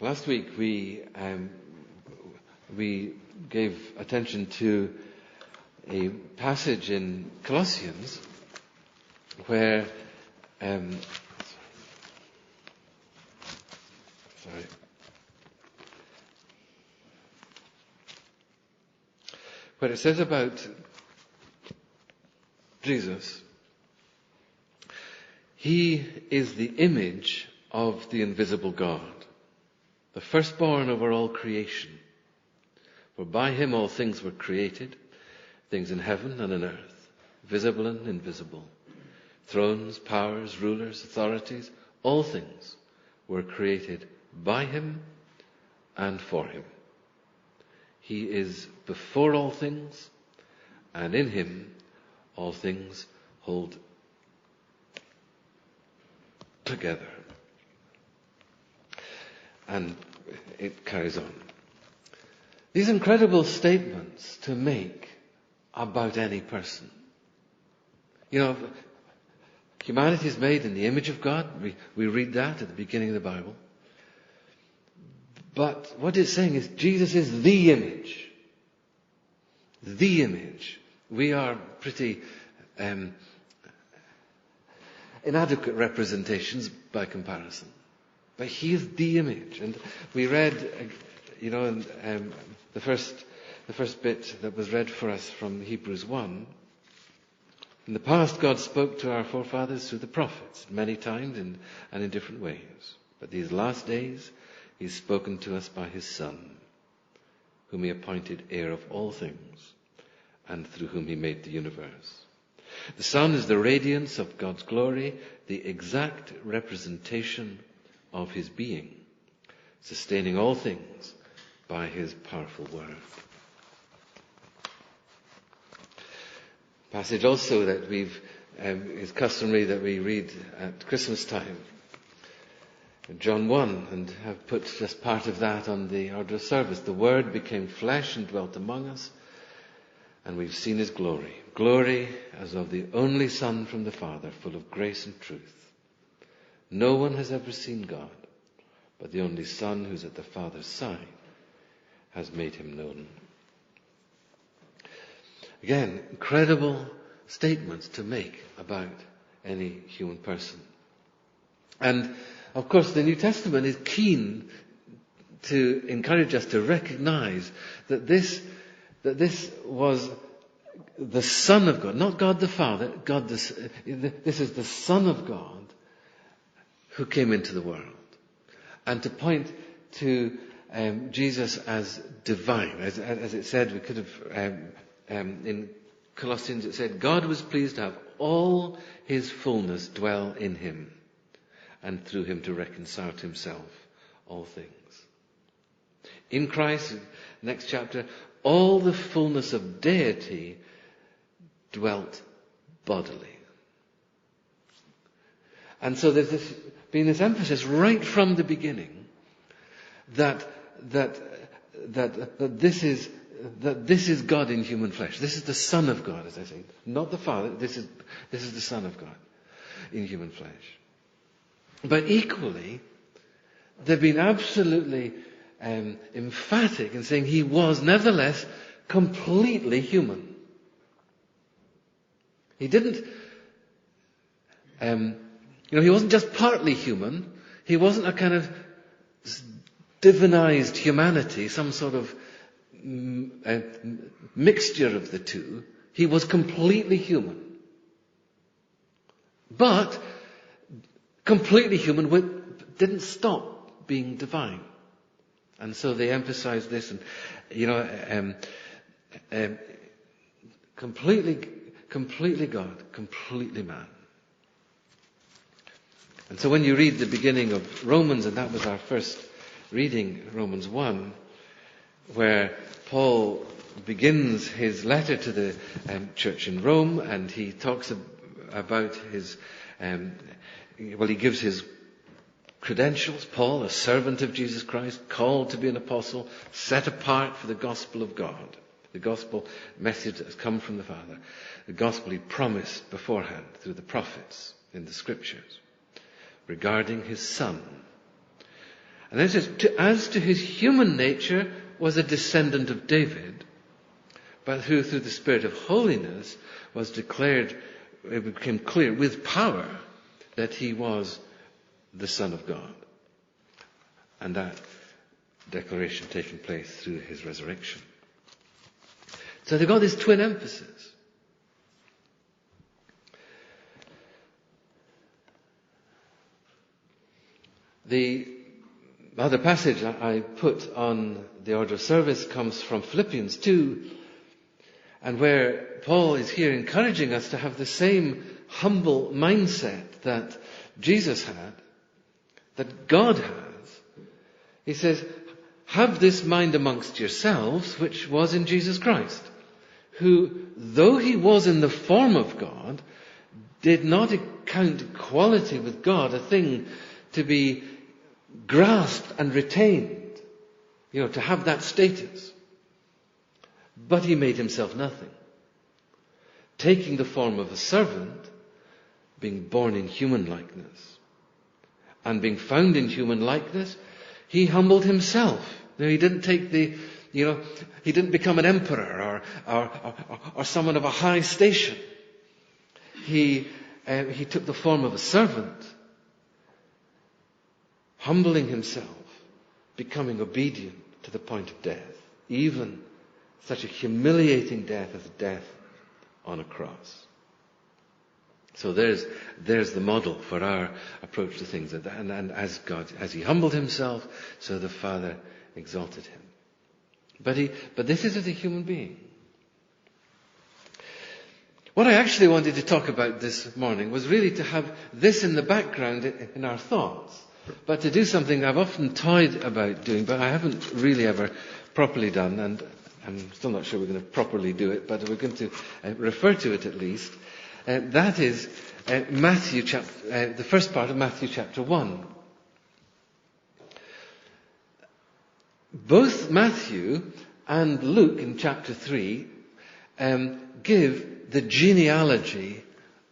Last week we gave attention to a passage in Colossians where where it says about Jesus, He is the image of the invisible God, the firstborn over all creation. For by Him all things were created, things in heaven and on earth, visible and invisible, thrones, powers, rulers, authorities, all things were created by Him and for Him. He is before all things, and in Him all things hold together. And it carries on. These incredible statements to make about any person. You know, humanity is made in the image of God. We read that at the beginning of the Bible. But what it's saying is Jesus is the image. The image. We are pretty inadequate representations by comparison. But He is the image. And we read, in the first bit that was read for us from Hebrews 1. In the past, God spoke to our forefathers through the prophets, many times and in different ways. But these last days, He's spoken to us by His Son, whom He appointed heir of all things, and through whom He made the universe. The Son is the radiance of God's glory, the exact representation of His being, sustaining all things by His powerful word. Passage also that is customary that we read at Christmas time. John 1, and have put just part of that on the order of service. The Word became flesh and dwelt among us, and we've seen His glory. Glory as of the only Son from the Father, full of grace and truth. No one has ever seen God, but the only Son who's at the Father's side has made Him known. Again, incredible statements to make about any human person. And of course, the New Testament is keen to encourage us to recognize that this was the Son of God, not God the Father. This is the Son of God who came into the world, and to point to Jesus as divine, as it said, we could have in Colossians it said, God was pleased to have all His fullness dwell in Him, and through Him to reconcile to Himself all things. In Christ, next chapter, all the fullness of deity dwelt bodily. And so there's been this emphasis right from the beginning that this is God in human flesh. This is the Son of God, as I say, not the Father. This is the Son of God in human flesh. But equally, they've been absolutely emphatic in saying He was nevertheless completely human. He didn't, He wasn't just partly human. He wasn't a kind of divinized humanity, some sort of mixture of the two. He was completely human. But completely human didn't stop being divine. And so they emphasize this, and completely God, completely man. And so when you read the beginning of Romans, and that was our first reading, Romans 1, where Paul begins his letter to the church in Rome, and he talks about his, he gives his credentials. Paul, a servant of Jesus Christ, called to be an apostle, set apart for the gospel of God. The gospel message that has come from the Father. The gospel He promised beforehand through the prophets in the scriptures regarding His Son. And then it says, as to his human nature was a descendant of David, but who through the Spirit of holiness was declared, it became clear with power that he was the Son of God. And that declaration taking place through his resurrection. So they've got this twin emphasis. The other passage I put on the order of service comes from Philippians 2, and where Paul is here encouraging us to have the same humble mindset that Jesus had, that God has. He says, have this mind amongst yourselves, which was in Jesus Christ, who, though he was in the form of God, did not account equality with God a thing to be grasped and retained, to have that status. But he made himself nothing, taking the form of a servant, being born in human likeness. And being found in human likeness, he humbled himself. He didn't take he didn't become an emperor or someone of a high station. He took the form of a servant, humbling himself, becoming obedient to the point of death, even such a humiliating death as death on a cross. So there's the model for our approach to things. And as he humbled himself, so the Father exalted him. But this is as a human being. What I actually wanted to talk about this morning was really to have this in the background in our thoughts, but to do something I've often toyed about doing, but I haven't really ever properly done, and I'm still not sure we're going to properly do it, but we're going to refer to it at least. That is the first part of Matthew chapter 1. Both Matthew and Luke in chapter 3 give the genealogy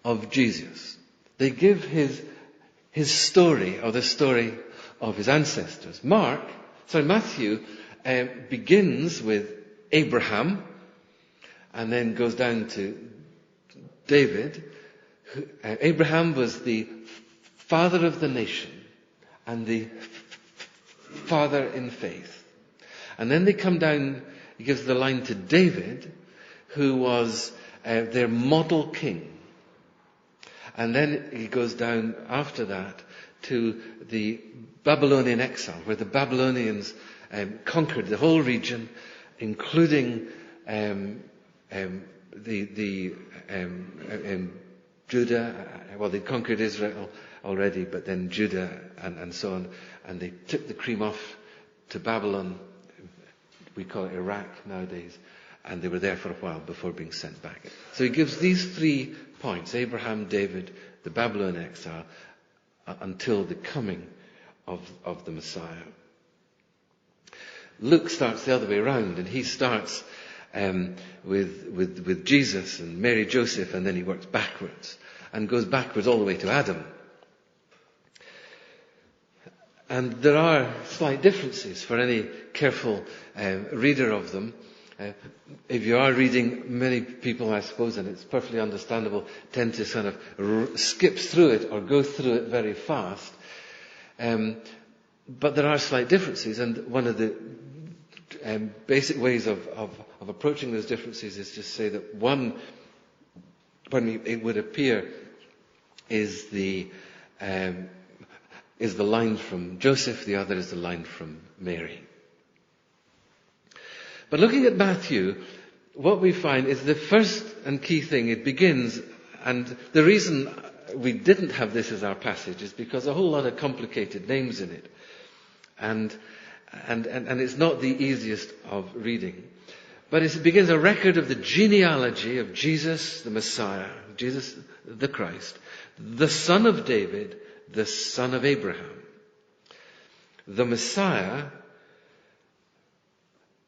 of Jesus. They give his story, or the story of his ancestors. Matthew begins with Abraham and then goes down to David. Abraham was the father of the nation and the father in faith. And then they come down, he gives the line to David, who was their model king. And then he goes down after that to the Babylonian exile, where the Babylonians conquered the whole region, including Judah. Well, they conquered Israel already, but then Judah and so on. And they took the cream off to Babylon. We call it Iraq nowadays. And they were there for a while before being sent back. So he gives these 3 points: Abraham, David, the Babylon exile, until the coming of the Messiah. Luke starts the other way around, and he starts with Jesus and Mary, Joseph, and then he works backwards and goes backwards all the way to Adam. And there are slight differences for any careful reader of them. If you are reading, many people, I suppose, and it's perfectly understandable, tend to sort of skip through it or go through it very fast. But there are slight differences, and one of the basic ways of approaching those differences is just say that one, it would appear, is the line from Joseph, the other is the line from Mary. But looking at Matthew, what we find is the first and key thing, it begins, and the reason we didn't have this as our passage is because a whole lot of complicated names in it. And it's not the easiest of reading. But it begins a record of the genealogy of Jesus, the Messiah, Jesus the Christ, the son of David, the son of Abraham. The Messiah,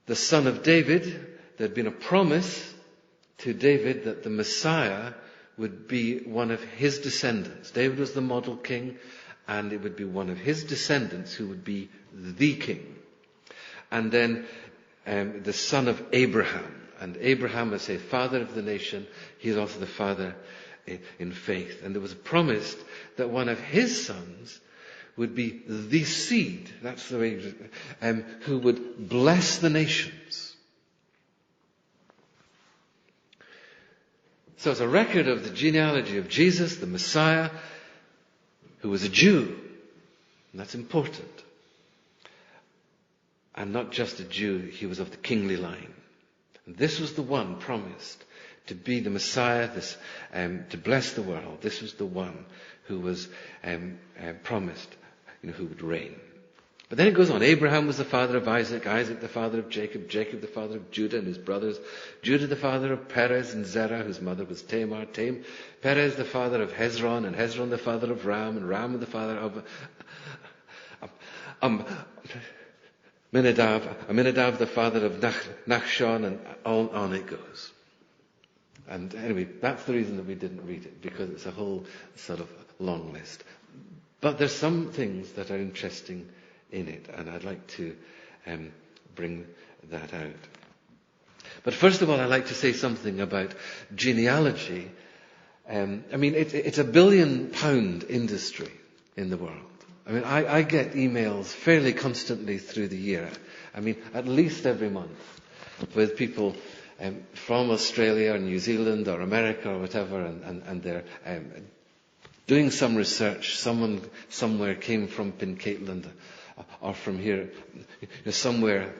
the son of David. There had been a promise to David that the Messiah would be one of his descendants. David was the model king, and it would be one of his descendants who would be the king. And then the son of Abraham. And Abraham, as a father of the nation, he is also the father in faith. And there was promised that one of his sons would be the seed, that's the way, who would bless the nations. So it's a record of the genealogy of Jesus, the Messiah, who was a Jew. And that's important. And not just a Jew, he was of the kingly line. And this was the one promised to be the Messiah, to bless the world. This was the one who was promised, who would reign. But then it goes on. Abraham was the father of Isaac, Isaac the father of Jacob, Jacob the father of Judah and his brothers, Judah the father of Perez and Zerah, whose mother was Tamar, Perez the father of Hezron, and Hezron the father of Ram, and Ram the father of Aminadab the father of Nachshon, and on it goes. And anyway, that's the reason that we didn't read it, because it's a whole sort of long list. But there's some things that are interesting in it, and I'd like to bring that out. But first of all, I'd like to say something about genealogy. It's a £1 billion industry in the world. I get emails fairly constantly through the year. At least every month, with people from Australia or New Zealand or America or whatever, and they're doing some research. Someone somewhere came from Pencaitland or from here, somewhere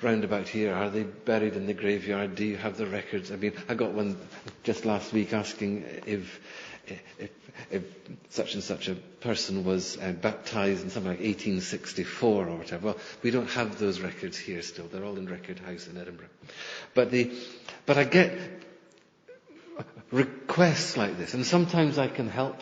round about here. Are they buried in the graveyard? Do you have the records? I got one just last week asking if such and such a person was baptized in something like 1864 or whatever. Well, we don't have those records here still. They're all in Record House in Edinburgh. But I get requests like this, and sometimes I can help,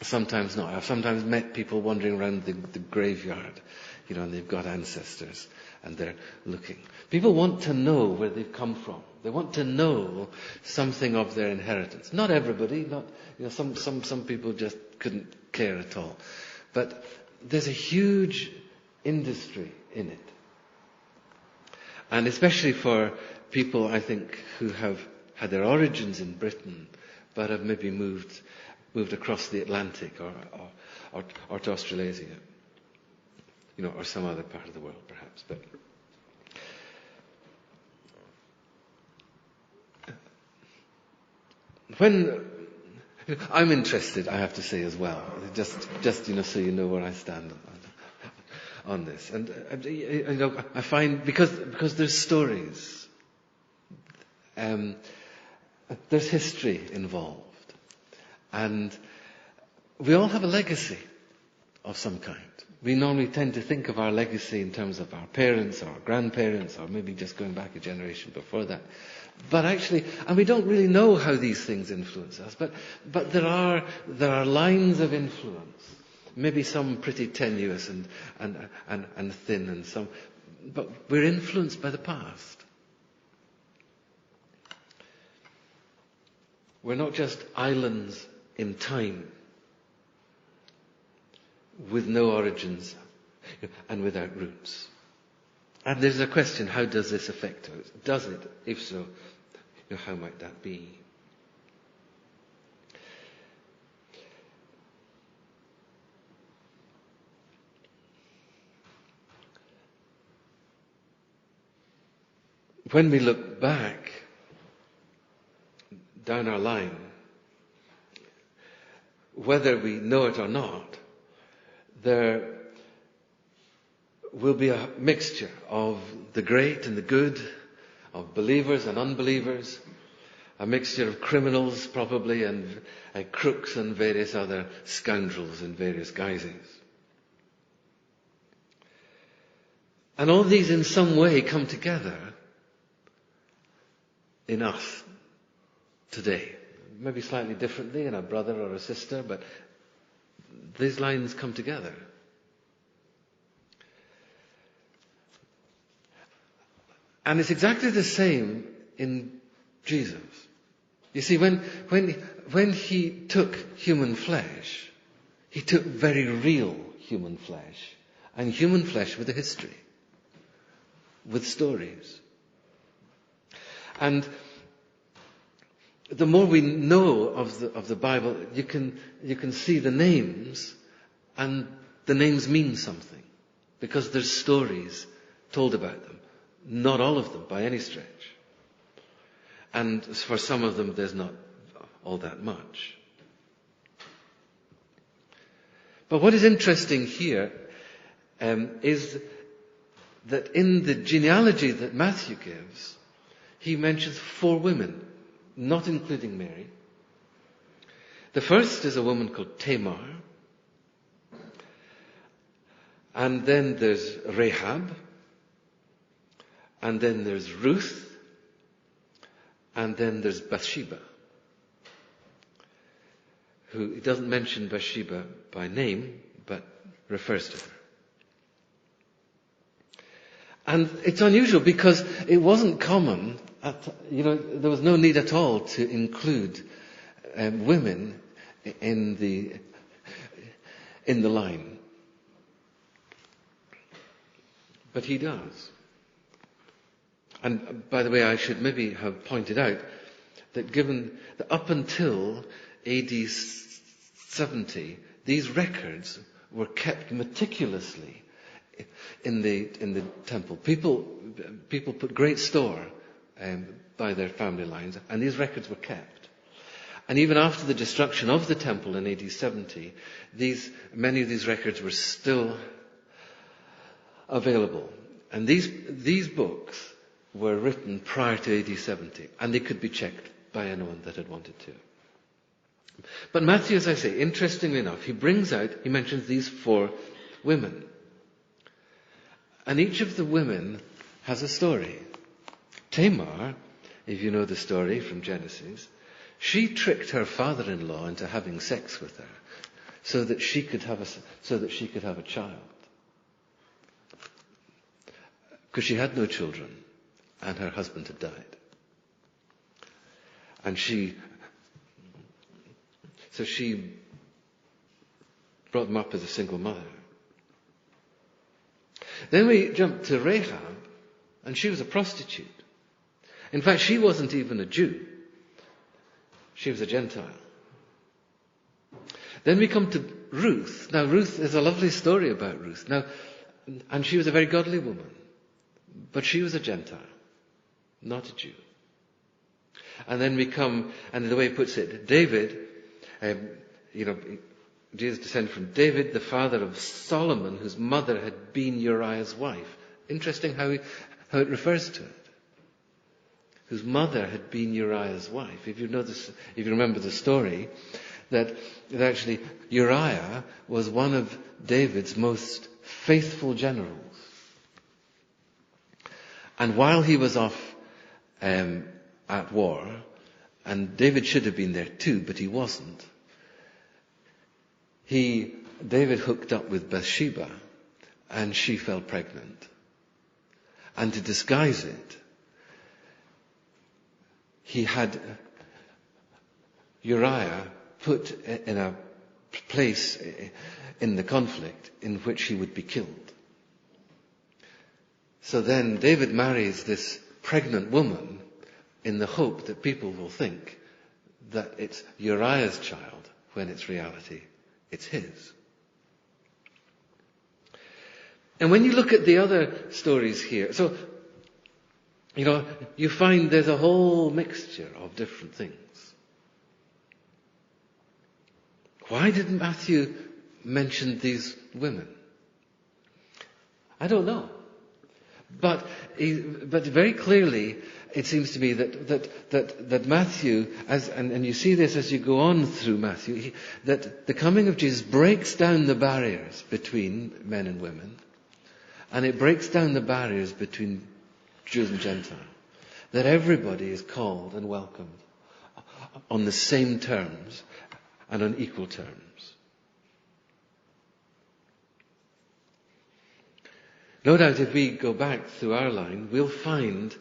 sometimes not. I've sometimes met people wandering around the graveyard, and they've got ancestors, and they're looking. People want to know where they've come from. They want to know something of their inheritance. Not everybody, some people just couldn't care at all. But there's a huge industry in it. And especially for people, I think, who have had their origins in Britain, but have maybe moved across the Atlantic or to Australasia, or some other part of the world, perhaps. But when I'm interested, I have to say as well, just so you know where I stand on this, and I find because there's stories, there's history involved, and we all have a legacy of some kind. We normally tend to think of our legacy in terms of our parents or our grandparents, or maybe just going back a generation before that. But actually, and we don't really know how these things influence us, but there are lines of influence. Maybe some pretty tenuous and thin, and some, but we're influenced by the past. We're not just islands in time, with no origins and without roots. And there's a question, how does this affect us? Does it? If so, how might that be? When we look back down our line, whether we know it or not, there will be a mixture of the great and the good, of believers and unbelievers, a mixture of criminals probably, and crooks and various other scoundrels in various guises. And all these in some way come together in us today. Maybe slightly differently in a brother or a sister, but these lines come together. And it's exactly the same in Jesus. You see, when he took human flesh, He took very real human flesh, and human flesh with a history, with stories. And the more we know of the Bible, you can see the names, and the names mean something, because there's stories told about them. Not all of them by any stretch. And for some of them, there's not all that much. But what is interesting here is that in the genealogy that Matthew gives, he mentions 4 women, not including Mary. The first is a woman called Tamar. And then there's Rahab. And then there's Ruth. And then there's Bathsheba, who he doesn't mention Bathsheba by name, but refers to her. And it's unusual because it wasn't common, there was no need at all to include women in the line. But he does. And by the way, I should maybe have pointed out that given that up until AD 70, these records were kept meticulously in the temple. People put great store by their family lines, and these records were kept. And even after the destruction of the temple in AD 70, many of these records were still available. And these books were written prior to AD 70, and they could be checked by anyone that had wanted to. But Matthew, as I say, interestingly enough, he mentions these 4 women. And each of the women has a story. Tamar, if you know the story from Genesis, she tricked her father-in-law into having sex with her so that she could have a child. Because she had no children. And her husband had died. And she brought them up as a single mother. Then we jump to Rahab, and she was a prostitute. In fact, she wasn't even a Jew. She was a Gentile. Then we come to Ruth. Now, there's a lovely story about Ruth. And she was a very godly woman. But she was a Gentile. Not a Jew. And then we come, and the way he puts it, David, Jesus descended from David, the father of Solomon, whose mother had been Uriah's wife. Interesting how it refers to it. Whose mother had been Uriah's wife. If you remember the story, that actually Uriah was one of David's most faithful generals. And while he was off at war, and David should have been there too, but he wasn't. David hooked up with Bathsheba, and she fell pregnant. And to disguise it, he had Uriah put in a place in the conflict in which he would be killed. So then David marries this pregnant woman in the hope that people will think that it's Uriah's child when it's reality, it's his. And when you look at the other stories here, so, you find there's a whole mixture of different things. Why didn't Matthew mention these women? I don't know. But very clearly, it seems to me that Matthew, and you see this as you go on through Matthew, that the coming of Jesus breaks down the barriers between men and women, and it breaks down the barriers between Jews and Gentiles. That everybody is called and welcomed on the same terms and on equal terms. No doubt if we go back through our line, we'll find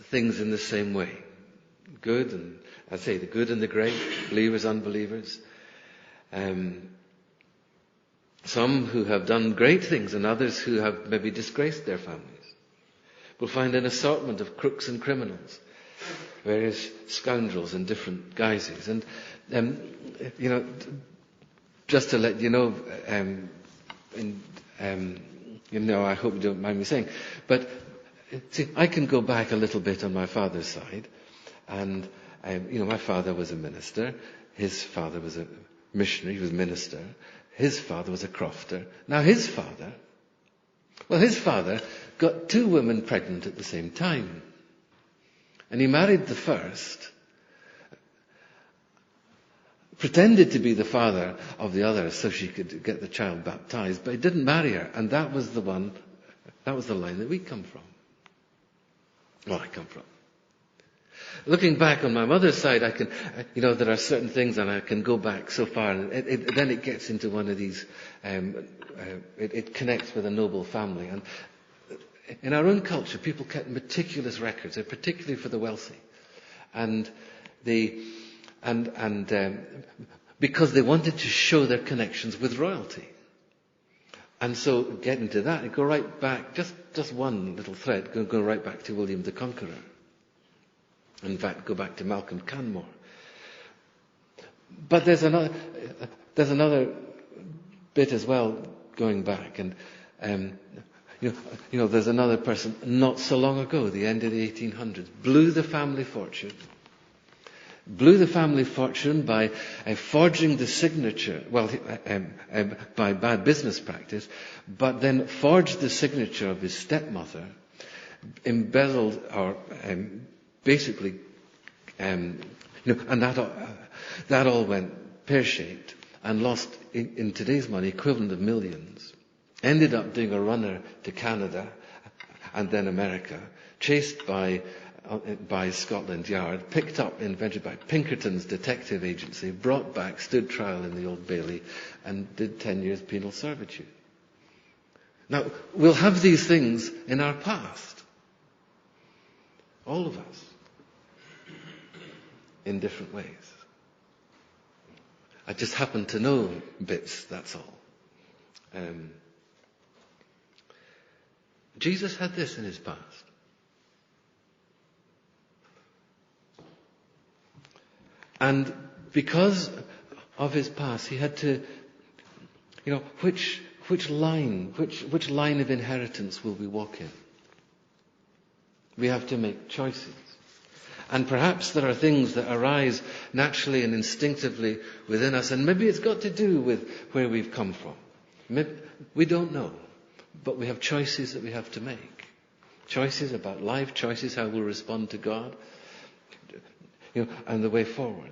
things in the same way. Good, and I'd say the good and the great, believers, unbelievers. Some who have done great things and others who have maybe disgraced their families. We'll find an assortment of crooks and criminals, various scoundrels in different guises. And, just to let you know, I hope you don't mind me saying, but see, I can go back a little bit on my father's side, and my father was a minister, his father was a missionary, he was a minister, his father was a crofter. Now his father got 2 women pregnant at the same time, and he married the first, pretended to be the father of the other so she could get the child baptized, but he didn't marry her, and that was the line that we come from. Well, I come from. Looking back on my mother's side, I can, there are certain things, and I can go back so far, and then it gets into one of these, it connects with a noble family. And in our own culture, people kept meticulous records, particularly for the wealthy. And because they wanted to show their connections with royalty. And so, getting to that, go right back, just one little thread, go right back to William the Conqueror. In fact, go back to Malcolm Canmore. But there's another bit as well going back, and there's another person not so long ago, the end of the 1800s, blew the family fortune by forging the signature, by bad business practice, but then forged the signature of his stepmother, embezzled or basically, and that all went pear-shaped and lost in today's money equivalent of millions. Ended up doing a runner to Canada and then America, chased by Scotland Yard, picked up eventually by Pinkerton's detective agency, brought back, stood trial in the Old Bailey, and did 10 years penal servitude. Now, we'll have these things in our past. All of us. In different ways. I just happen to know bits, that's all. Jesus had this in his past. And because of his past, he had to, which line of inheritance will we walk in? We have to make choices. And perhaps there are things that arise naturally and instinctively within us, and maybe it's got to do with where we've come from. Maybe, we don't know, but we have choices that we have to make. Choices about life, choices how we'll respond to God, and the way forward.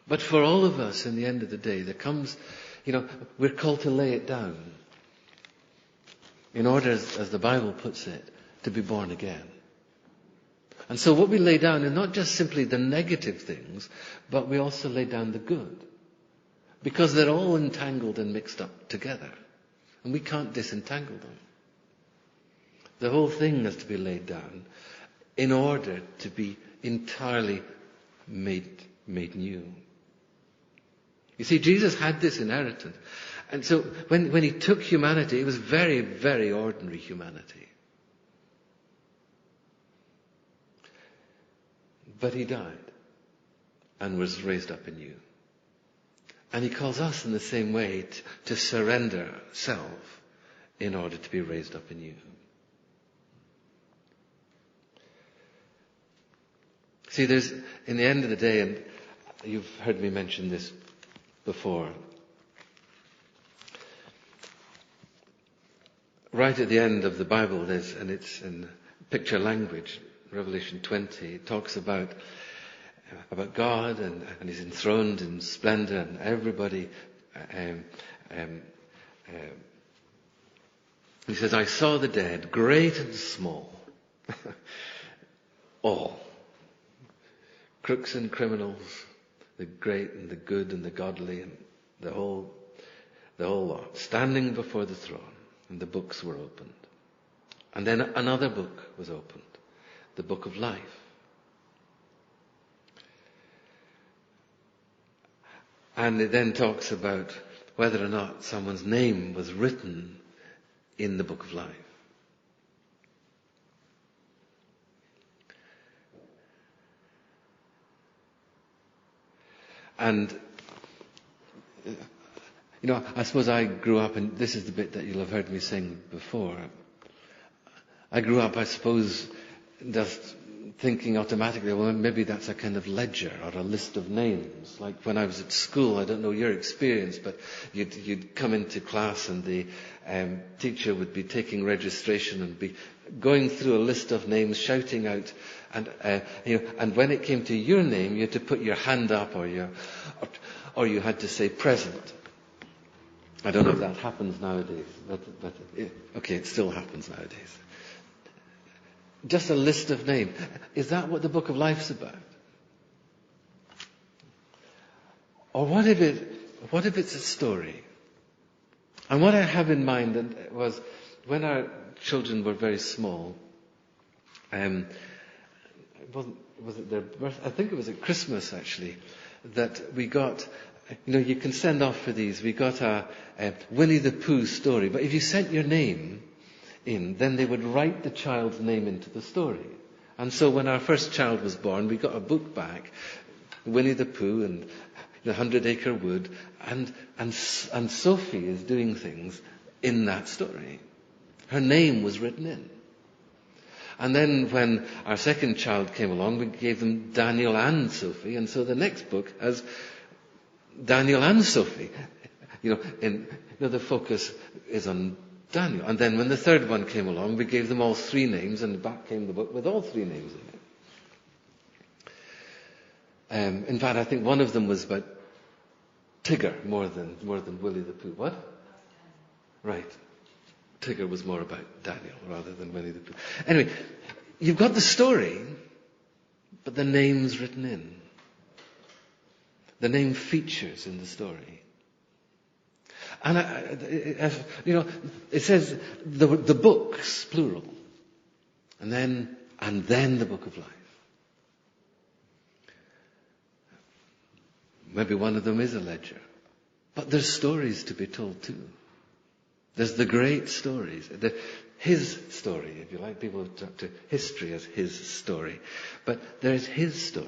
But for all of us, in the end of the day, there comes, we're called to lay it down in order, as the Bible puts it, to be born again. And so what we lay down is not just simply the negative things, but we also lay down the good. Because they're all entangled and mixed up together. And we can't disentangle them. The whole thing has to be laid down in order to be entirely made new. You see, Jesus had this inheritance. And so when he took humanity, it was very, very ordinary humanity. But he died and was raised up anew. And he calls us in the same way to surrender self in order to be raised up anew. See, there's, in the end of the day, and you've heard me mention this before, right at the end of the Bible, and it's in picture language, Revelation 20, it talks about God and he's enthroned in splendor, and everybody, he says, I saw the dead, great and small, all, crooks and criminals, the great and the good and the godly, and the whole lot, standing before the throne, and the books were opened. And then another book was opened, the book of life. And it then talks about whether or not someone's name was written in the book of life. And, I suppose I grew up, and this is the bit that you'll have heard me sing before. I grew up, I suppose, just thinking automatically, well, maybe that's a kind of ledger or a list of names. Like when I was at school, I don't know your experience, but you'd come into class and the teacher would be taking registration and be going through a list of names, shouting out, and when it came to your name, you had to put your hand up or you had to say present. I don't know if that happens nowadays, but it still happens nowadays. Just a list of names. Is that what the book of life's about? Or what if it's a story? And what I have in mind was when our children were very small, was it their birth? I think it was at Christmas actually, that we got, you can send off for these. We got a Winnie the Pooh story, but if you sent your name in, then they would write the child's name into the story. And so when our first child was born, we got a book back, Winnie the Pooh and the 100-Acre Wood, and Sophie is doing things in that story. Her name was written in. And then when our second child came along, we gave them Daniel and Sophie, and so the next book has Daniel and Sophie. The focus is on Daniel. And then when the third one came along, we gave them all three names, and back came the book with all three names in it. In fact, I think one of them was about Tigger more than Willie the Pooh. What? Right. Tigger was more about Daniel rather than Winnie the Pooh. Anyway, you've got the story, but the name's written in. The name features in the story. And it says the books, plural, and then the book of life. Maybe one of them is a ledger, but there's stories to be told too. There's the great stories, his story, if you like. People talk to history as his story, but there's his story.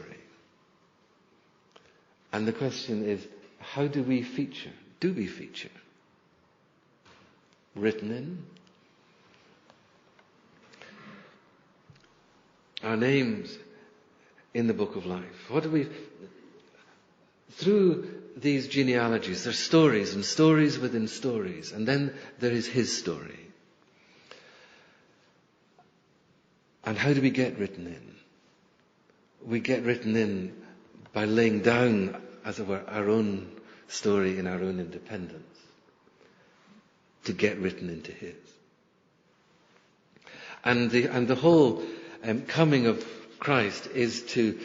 And the question is, how do we feature? Do we feature? Written in? Our names in the book of life. What do we... Through these genealogies, there's stories and stories within stories. And then there is his story. And how do we get written in? We get written in by laying down, as it were, our own story in our own independence to get written into his. And the whole coming of Christ is to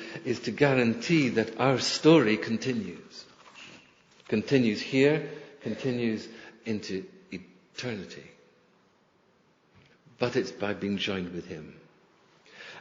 guarantee that our story continues here, continues into eternity. But it's by being joined with him.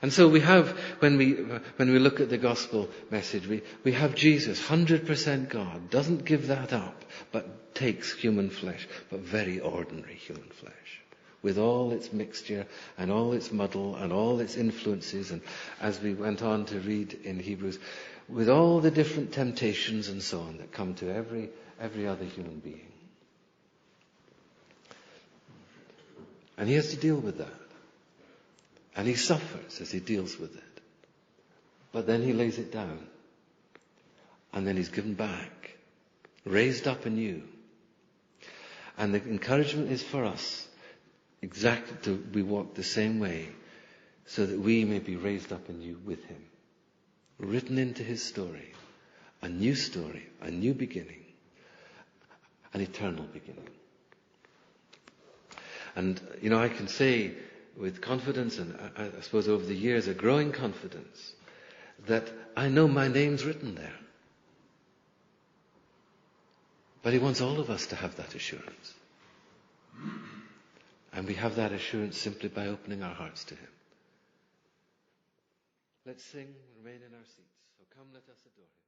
And so we have, when we look at the gospel message, we have Jesus, 100% God, doesn't give that up, but takes human flesh, but very ordinary human flesh, with all its mixture and all its muddle and all its influences, and as we went on to read in Hebrews, with all the different temptations and so on that come to every other human being. And he has to deal with that. And he suffers as he deals with it. But then he lays it down. And then he's given back. Raised up anew. And the encouragement is for us exactly we walk the same way so that we may be raised up anew with him. Written into his story. A new beginning. An eternal beginning. And, I can say with confidence, and I suppose over the years a growing confidence, that I know my name's written there. But he wants all of us to have that assurance. And we have that assurance simply by opening our hearts to him. Let's sing, remain in our seats. So come, let us adore him.